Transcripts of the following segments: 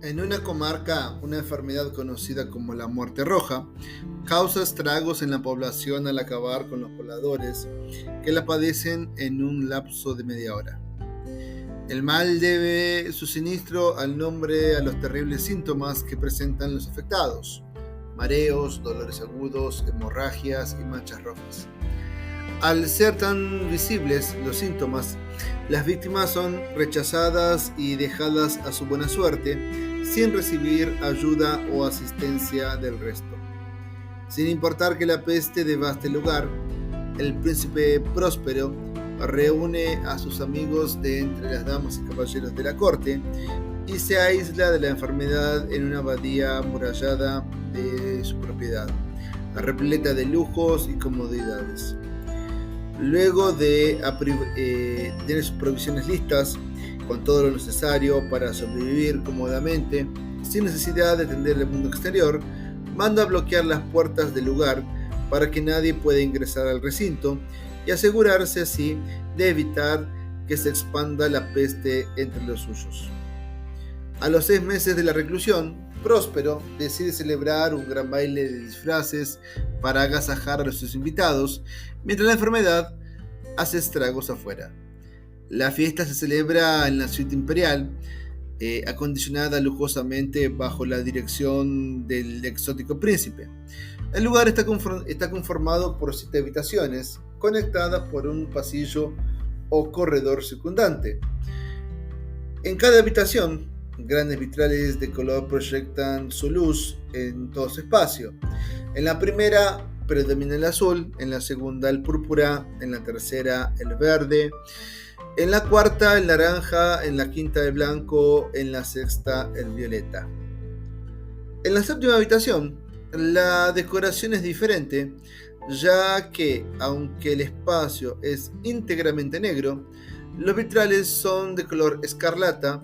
En una comarca, una enfermedad conocida como la muerte roja causa estragos en la población al acabar con los pobladores que la padecen en un lapso de media hora. El mal debe su siniestro al nombre a los terribles síntomas que presentan los afectados: mareos, dolores agudos, hemorragias y manchas rojas. Al ser tan visibles los síntomas, las víctimas son rechazadas y dejadas a su buena suerte, sin recibir ayuda o asistencia del resto. Sin importar que la peste devaste el lugar, el príncipe Próspero reúne a sus amigos de entre las damas y caballeros de la corte y se aísla de la enfermedad en una abadía amurallada de su propiedad, repleta de lujos y comodidades. Luego de tener sus provisiones listas, con todo lo necesario para sobrevivir cómodamente, sin necesidad de atender el mundo exterior, manda a bloquear las puertas del lugar para que nadie pueda ingresar al recinto y asegurarse así de evitar que se expanda la peste entre los suyos. A los 6 meses de la reclusión, Próspero decide celebrar un gran baile de disfraces para agasajar a sus invitados, mientras la enfermedad hace estragos afuera. La fiesta se celebra en la suite imperial, acondicionada lujosamente bajo la dirección del exótico príncipe. El lugar está conformado por 7 habitaciones, conectadas por un pasillo o corredor circundante. En cada habitación, grandes vitrales de color proyectan su luz en todo su espacio. En la primera predomina el azul, en la segunda el púrpura, en la tercera el verde, en la cuarta el naranja, en la quinta el blanco, en la sexta el violeta. En la séptima habitación, la decoración es diferente, ya que, aunque el espacio es íntegramente negro, los vitrales son de color escarlata,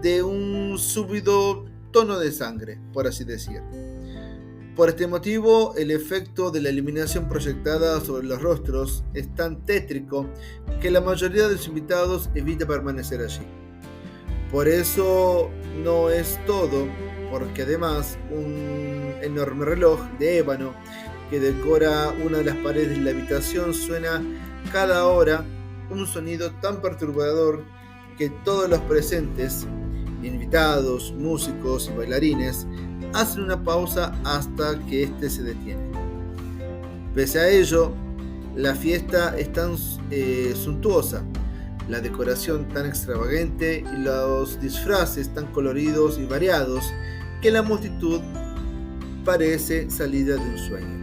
de un súbido tono de sangre, por así decir. Por este motivo, el efecto de la iluminación proyectada sobre los rostros es tan tétrico que la mayoría de los invitados evita permanecer allí. Por eso no es todo, porque además un enorme reloj de ébano que decora una de las paredes de la habitación suena cada hora un sonido tan perturbador que todos los presentes, invitados, músicos y bailarines, hacen una pausa hasta que éste se detiene. Pese a ello, la fiesta es tan suntuosa, la decoración tan extravagante y los disfraces tan coloridos y variados que la multitud parece salida de un sueño.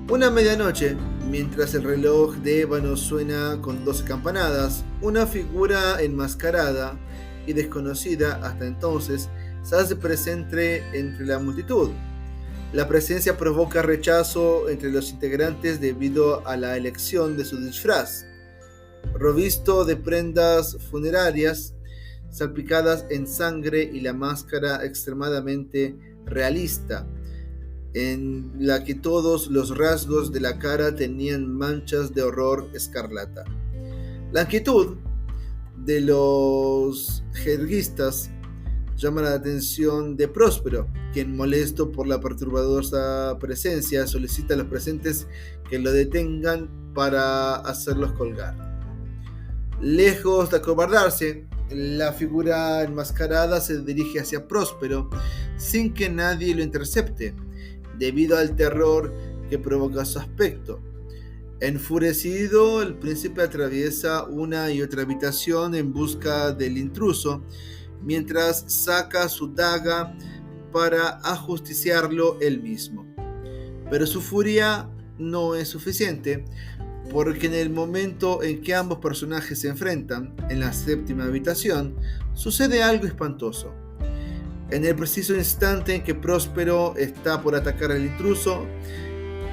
Una medianoche, mientras el reloj de ébano suena con 12 campanadas, una figura enmascarada y desconocida hasta entonces se hace presente entre la multitud. La presencia provoca rechazo entre los integrantes debido a la elección de su disfraz, provisto de prendas funerarias salpicadas en sangre, y la máscara extremadamente realista, en la que todos los rasgos de la cara tenían manchas de horror escarlata. La inquietud de los jerguistas llama la atención de Próspero, quien, molesto por la perturbadora presencia, solicita a los presentes que lo detengan para hacerlos colgar. Lejos de acobardarse, la figura enmascarada se dirige hacia Próspero sin que nadie lo intercepte, debido al terror que provoca su aspecto. Enfurecido, el príncipe atraviesa una y otra habitación en busca del intruso, mientras saca su daga para ajusticiarlo él mismo. Pero su furia no es suficiente, porque en el momento en que ambos personajes se enfrentan, en la séptima habitación, sucede algo espantoso. En el preciso instante en que Próspero está por atacar al intruso,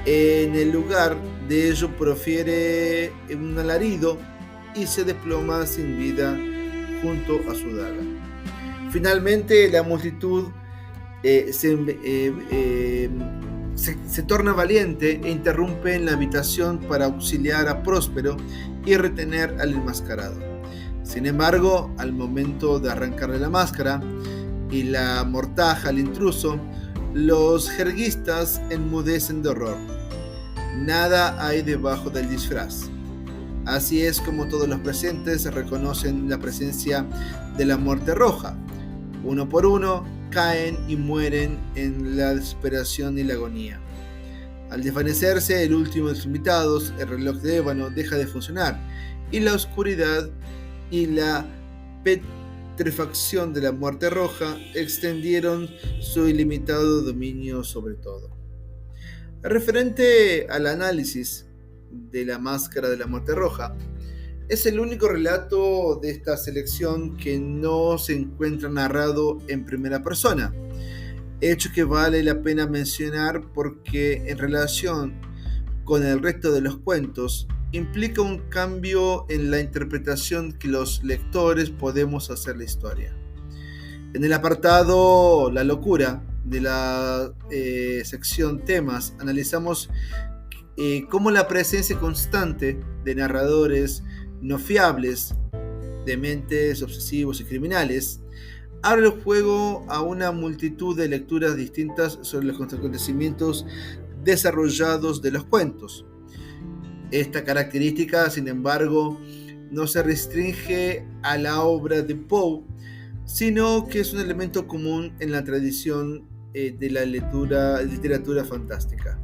en el lugar de ello profiere un alarido y se desploma sin vida junto a su daga. Finalmente, la multitud se torna valiente e interrumpe en la habitación para auxiliar a Próspero y retener al enmascarado. Sin embargo, al momento de arrancarle la máscara y la mortaja al intruso, los jerguistas enmudecen de horror. Nada hay debajo del disfraz. Así es como todos los presentes reconocen la presencia de la muerte roja. Uno por uno caen y mueren en la desesperación y la agonía. Al desvanecerse el último de los invitados, el reloj de ébano deja de funcionar y la oscuridad y la petrefacción de la muerte roja extendieron su ilimitado dominio sobre todo. Referente al análisis de la máscara de la muerte roja, es el único relato de esta selección que no se encuentra narrado en primera persona, hecho que vale la pena mencionar porque en relación con el resto de los cuentos implica un cambio en la interpretación que los lectores podemos hacer la historia. En el apartado La locura de la sección temas analizamos cómo la presencia constante de narradores no fiables, dementes, obsesivos y criminales abre el juego a una multitud de lecturas distintas sobre los acontecimientos desarrollados de los cuentos. Esta característica, sin embargo, no se restringe a la obra de Poe, sino que es un elemento común en la tradición de la literatura fantástica.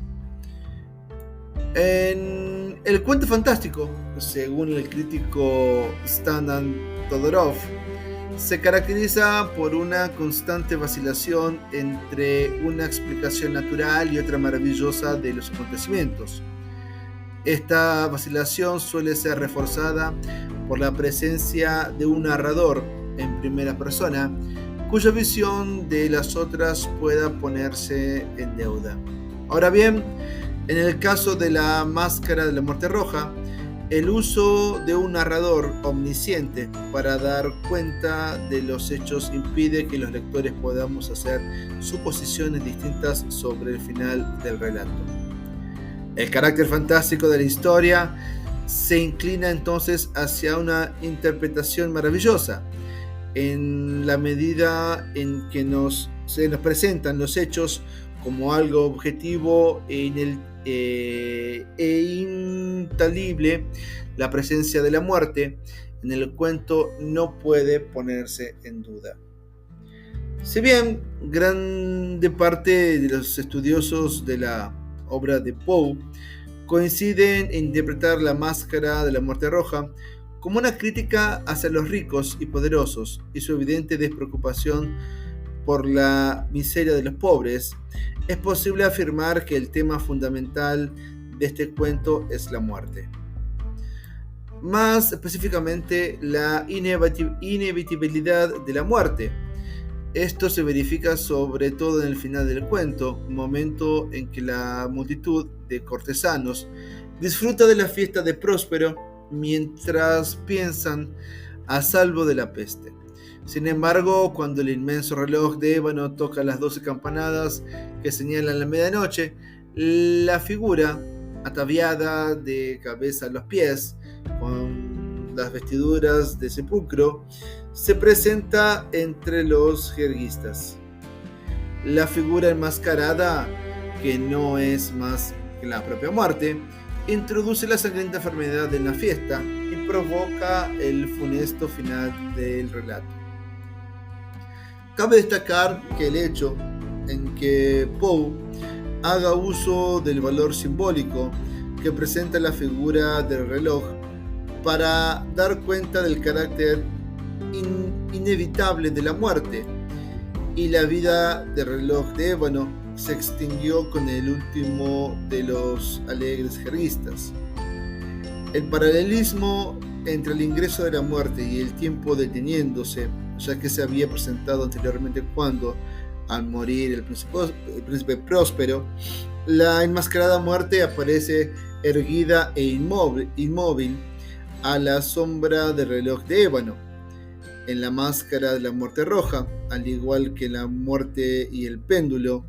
En el cuento fantástico, según el crítico Stanislav Todorov, se caracteriza por una constante vacilación entre una explicación natural y otra maravillosa de los acontecimientos. Esta vacilación suele ser reforzada por la presencia de un narrador en primera persona, cuya visión de las otras pueda ponerse en deuda. Ahora bien, en el caso de la máscara de la muerte roja, el uso de un narrador omnisciente para dar cuenta de los hechos impide que los lectores podamos hacer suposiciones distintas sobre el final del relato. El carácter fantástico de la historia se inclina entonces hacia una interpretación maravillosa, en la medida en que se nos presentan los hechos como algo objetivo e intalible. La presencia de la muerte en el cuento no puede ponerse en duda. Si bien grande parte de los estudiosos de la obra de Poe coinciden en interpretar la máscara de la muerte roja como una crítica hacia los ricos y poderosos y su evidente despreocupación por la miseria de los pobres, es posible afirmar que el tema fundamental de este cuento es la muerte. Más específicamente, la inevitabilidad de la muerte. Esto se verifica sobre todo en el final del cuento, momento en que la multitud de cortesanos disfruta de la fiesta de Próspero mientras piensan a salvo de la peste. Sin embargo, cuando el inmenso reloj de ébano toca las 12 campanadas que señalan la medianoche, la figura, ataviada de cabeza a los pies, con las vestiduras de sepulcro, se presenta entre los jerguistas. La figura enmascarada, que no es más que la propia muerte, introduce la sangrienta enfermedad en la fiesta y provoca el funesto final del relato. Cabe destacar que el hecho en que Poe haga uso del valor simbólico que presenta la figura del reloj para dar cuenta del carácter inevitable de la muerte y la vida del reloj de ébano se extinguió con el último de los alegres jerguistas. El paralelismo entre el ingreso de la muerte y el tiempo deteniéndose, ya que se había presentado anteriormente cuando, al morir el príncipe Próspero, la enmascarada muerte aparece erguida e inmóvil a la sombra del reloj de ébano. En la máscara de la muerte roja, al igual que la muerte y el péndulo,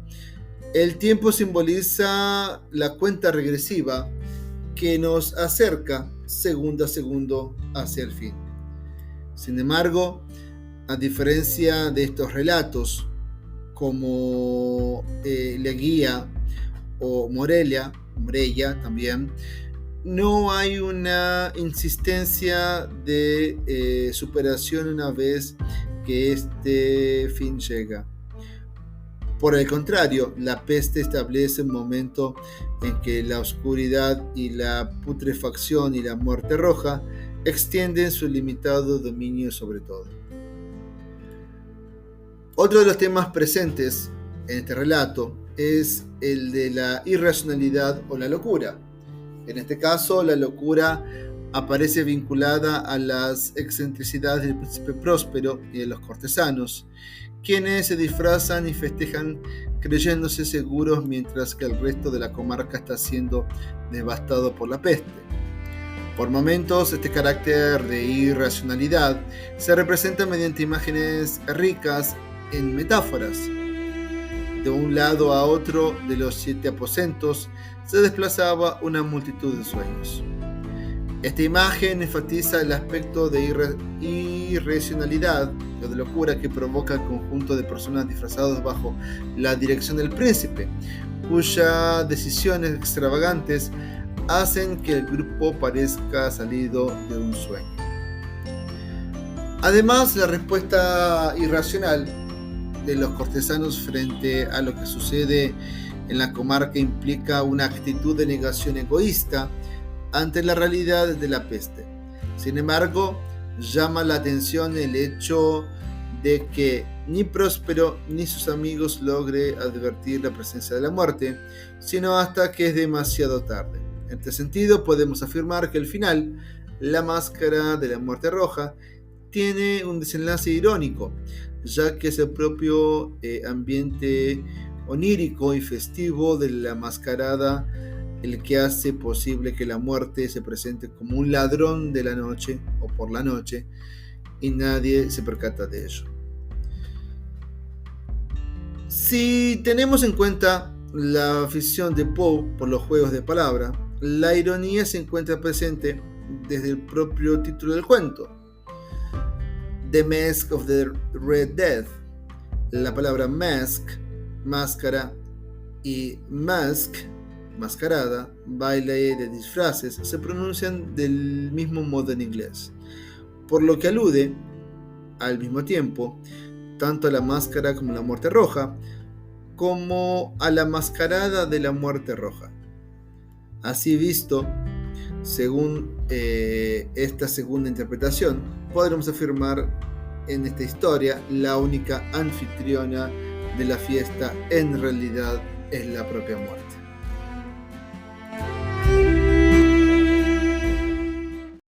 el tiempo simboliza la cuenta regresiva que nos acerca segundo a segundo hacia el fin. Sin embargo, a diferencia de estos relatos, como Leguía o Morella también, no hay una insistencia de superación una vez que este fin llega. Por el contrario, la peste establece un momento en que la oscuridad y la putrefacción y la muerte roja extienden su limitado dominio sobre todo. Otro de los temas presentes en este relato es el de la irracionalidad o la locura. En este caso, la locura aparece vinculada a las excentricidades del príncipe Próspero y de los cortesanos, quienes se disfrazan y festejan creyéndose seguros mientras que el resto de la comarca está siendo devastado por la peste. Por momentos, este carácter de irracionalidad se representa mediante imágenes ricas en metáforas. De un lado a otro de los 7 aposentos se desplazaba una multitud de sueños. Esta imagen enfatiza el aspecto de irracionalidad o de locura que provoca el conjunto de personas disfrazadas bajo la dirección del príncipe, cuyas decisiones extravagantes hacen que el grupo parezca salido de un sueño. Además, la respuesta irracional de los cortesanos frente a lo que sucede en la comarca implica una actitud de negación egoísta ante la realidad de la peste. Sin embargo, llama la atención el hecho de que ni Próspero ni sus amigos logre advertir la presencia de la muerte, sino hasta que es demasiado tarde. En este sentido, podemos afirmar que al final, la máscara de la muerte roja tiene un desenlace irónico, ya que es el propio ambiente onírico y festivo de la mascarada el que hace posible que la muerte se presente como un ladrón de la noche o por la noche y nadie se percata de ello. Si tenemos en cuenta la afición de Poe por los juegos de palabra, la ironía se encuentra presente desde el propio título del cuento, The Mask of the Red Death. La palabra mask, máscara, y mask, mascarada, baile de disfraces, se pronuncian del mismo modo en inglés, por lo que alude, al mismo tiempo, tanto a la máscara como la muerte roja, como a la mascarada de la muerte roja. Así visto, según esta segunda interpretación, podremos afirmar en esta historia la única anfitriona de la fiesta en realidad es la propia muerte.